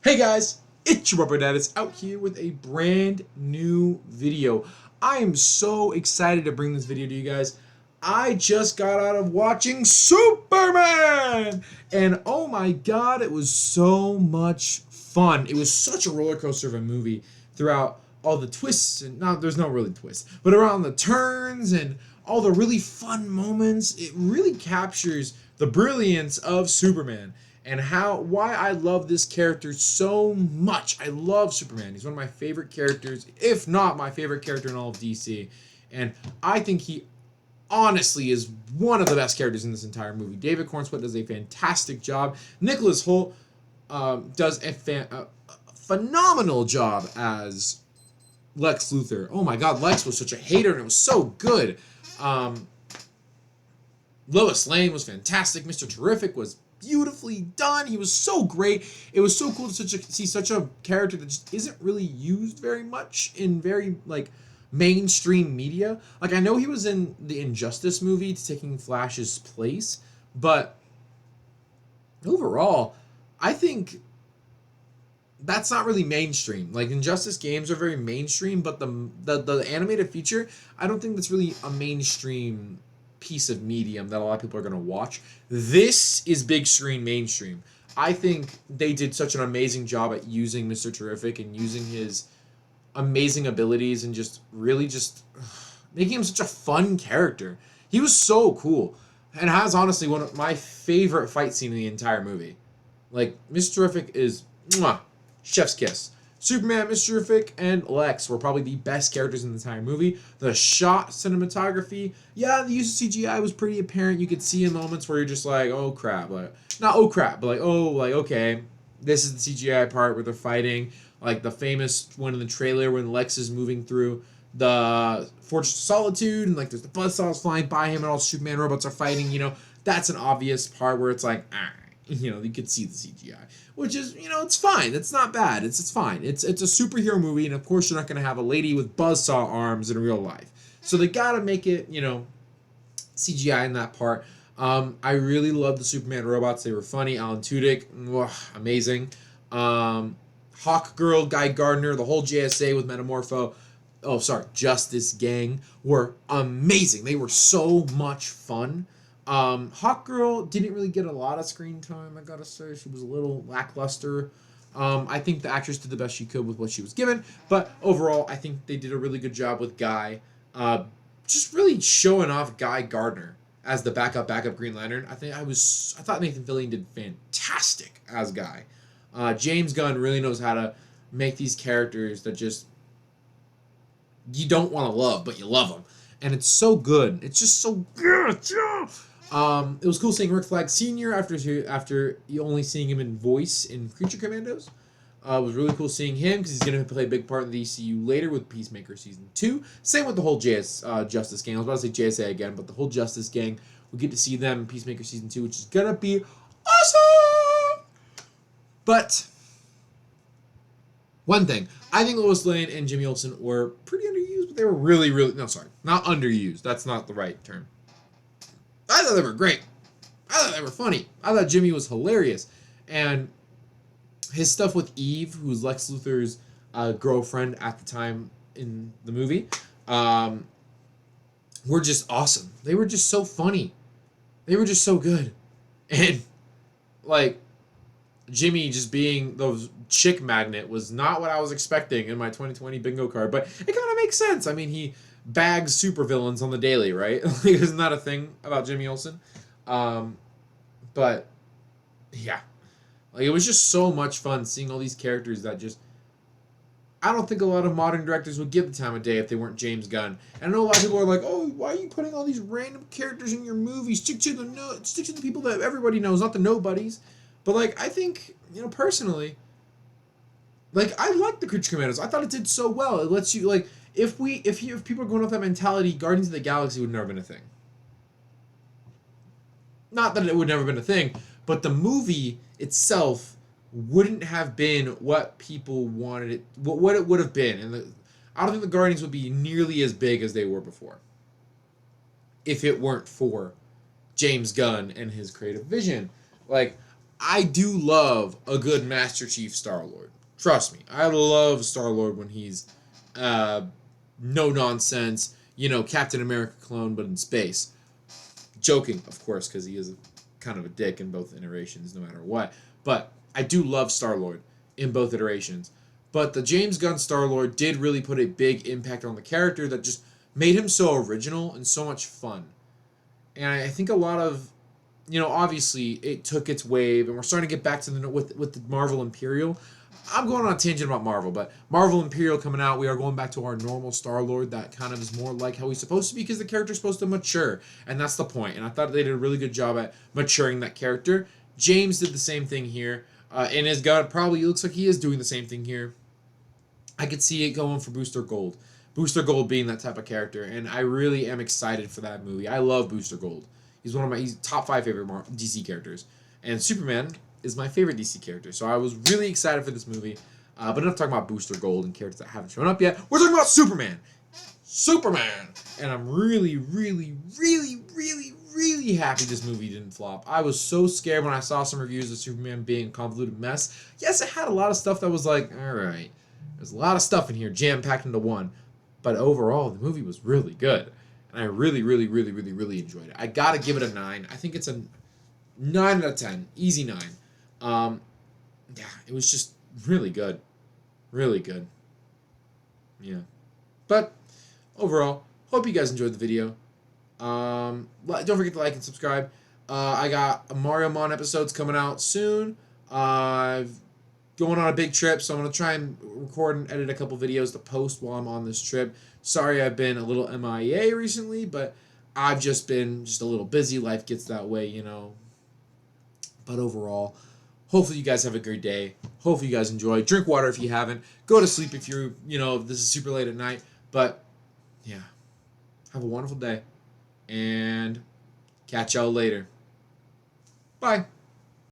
Hey guys, it's your Rubber Daddies out here with a brand new video. I am so excited to bring this video to you guys. I just got out of watching Superman! And oh my god, it was so much fun. It was such a roller coaster of a movie throughout all the twists, and now there's no really twists, but around the turns and all the really fun moments. It really captures the brilliance of Superman and why I love this character so much. I love Superman. He's one of my favorite characters, if not my favorite character in all of DC. And I think he honestly is one of the best characters in this entire movie. David Cornswet does a fantastic job. Nicholas Hoult does a phenomenal job as Lex Luthor. Oh my god, Lex was such a hater and it was so good. Um, Lois Lane was fantastic. Mr. Terrific was beautifully done. He was so great. It was so cool to see such a character that just isn't really used very much in very mainstream media. Like I know he was in the Injustice movie taking Flash's place, but overall, I think that's not really mainstream. Like Injustice games are very mainstream, but the animated feature, I don't think that's really a mainstream piece of medium that a lot of people are going to watch. This is big screen mainstream. I think they did such an amazing job at using Mr. Terrific and using his amazing abilities and just really just making him such a fun character. He was so cool and has honestly one of my favorite fight scene in the entire movie. Like Mr. Terrific is mwah, chef's kiss. Superman, Mr. Terrific, and Lex were probably the best characters in the entire movie. The shot cinematography, yeah, the use of CGI was pretty apparent. You could see in moments where you're just like, oh crap, like not oh crap, but like oh like okay, this is the CGI part where they're fighting. Like the famous one in the trailer when Lex is moving through the Fortress of Solitude and like there's the buzzsaws flying by him and all Superman robots are fighting. That's an obvious part where it's like you could see the CGI, which is it's fine. It's not bad. It's fine. It's a superhero movie, and of course you're not gonna have a lady with buzzsaw arms in real life, so they gotta make it CGI in that part. I really love the Superman robots. They were funny. Alan Tudyk, amazing. Hawk Girl, Guy Gardner, the whole JSA with Metamorpho. Oh, sorry, Justice Gang were amazing. They were so much fun. Hawk Girl didn't really get a lot of screen time, I gotta say. She was a little lackluster. I think the actress did the best she could with what she was given, but overall, I think they did a really good job with Guy. Just really showing off Guy Gardner as the backup Green Lantern. I thought Nathan Fillion did fantastic as Guy. James Gunn really knows how to make these characters that just you don't want to love, but you love them, and it's so good. It's just so good. It was cool seeing Rick Flag Sr. after you only seeing him in voice in Creature Commandos. It was really cool seeing him because he's going to play a big part in the ECU later with Peacemaker Season 2. Same with the whole Justice Gang. I was about to say JSA again, but the whole Justice Gang, we get to see them in Peacemaker Season 2, which is going to be awesome! But one thing, I think Lois Lane and Jimmy Olsen were pretty underused, but they were really, really, no, sorry, not underused. That's not the right term. I thought they were great. I thought they were funny. I thought Jimmy was hilarious. And his stuff with Eve, who's Lex Luthor's girlfriend at the time in the movie, were just awesome. They were just so funny. They were just so good. And, like, Jimmy just being the chick magnet was not what I was expecting in my 2020 bingo card, but it kind of makes sense. I mean, he bags supervillains on the daily, right? Isn't that a thing about Jimmy Olsen? But yeah, like it was just so much fun seeing all these characters that just I don't think a lot of modern directors would give the time of day if they weren't James Gunn. And I know a lot of people are like, "Oh, why are you putting all these random characters in your movies? Stick to the people that everybody knows, not the nobodies." But like, I think personally, like I like the Creature Commandos. I thought it did so well. It lets you like if people are going off that mentality, Guardians of the Galaxy would never been a thing. Not that it would never been a thing, but the movie itself wouldn't have been what people wanted it, what it would have been, and I don't think the Guardians would be nearly as big as they were before, if it weren't for James Gunn and his creative vision. Like I do love a good Master Chief Star-Lord. Trust me, I love Star-Lord when he's uh, no nonsense, Captain America clone, but in space. Joking, of course, because he is kind of a dick in both iterations, no matter what. But I do love Star-Lord in both iterations. But the James Gunn Star-Lord did really put a big impact on the character that just made him so original and so much fun. And I think a lot of, obviously it took its wave, and we're starting to get back to with the Marvel Imperial. I'm going on a tangent about Marvel, but Marvel Imperial coming out, we are going back to our normal Star-Lord that kind of is more like how he's supposed to be, because the character's supposed to mature, and that's the point. And I thought they did a really good job at maturing that character. James did the same thing here, and his God probably looks like he is doing the same thing here. I could see it going for Booster Gold. Booster Gold being that type of character, and I really am excited for that movie. I love Booster Gold. He's top 5 favorite DC characters, and Superman is my favorite DC character. So I was really excited for this movie. But enough talking about Booster Gold and characters that haven't shown up yet. We're talking about Superman. Superman, and I'm really, really, really, really, really happy this movie didn't flop. I was so scared when I saw some reviews of Superman being a convoluted mess. Yes, it had a lot of stuff that was like, all right, there's a lot of stuff in here jam-packed into one. But overall, the movie was really good. And I really, really, really, really, really enjoyed it. I gotta give it a 9. I think it's a 9 out of 10. Easy 9. Yeah, it was just really good. Really good. Yeah. But overall, hope you guys enjoyed the video. Don't forget to like and subscribe. I got Mario Mon episodes coming out soon. I've going on a big trip, so I'm going to try and record and edit a couple videos to post while I'm on this trip. Sorry I've been a little MIA recently, but I've just been a little busy. Life gets that way, But overall, hopefully you guys have a great day. Hopefully you guys enjoy. Drink water if you haven't. Go to sleep if you're, this is super late at night. But, yeah. Have a wonderful day. And catch y'all later. Bye.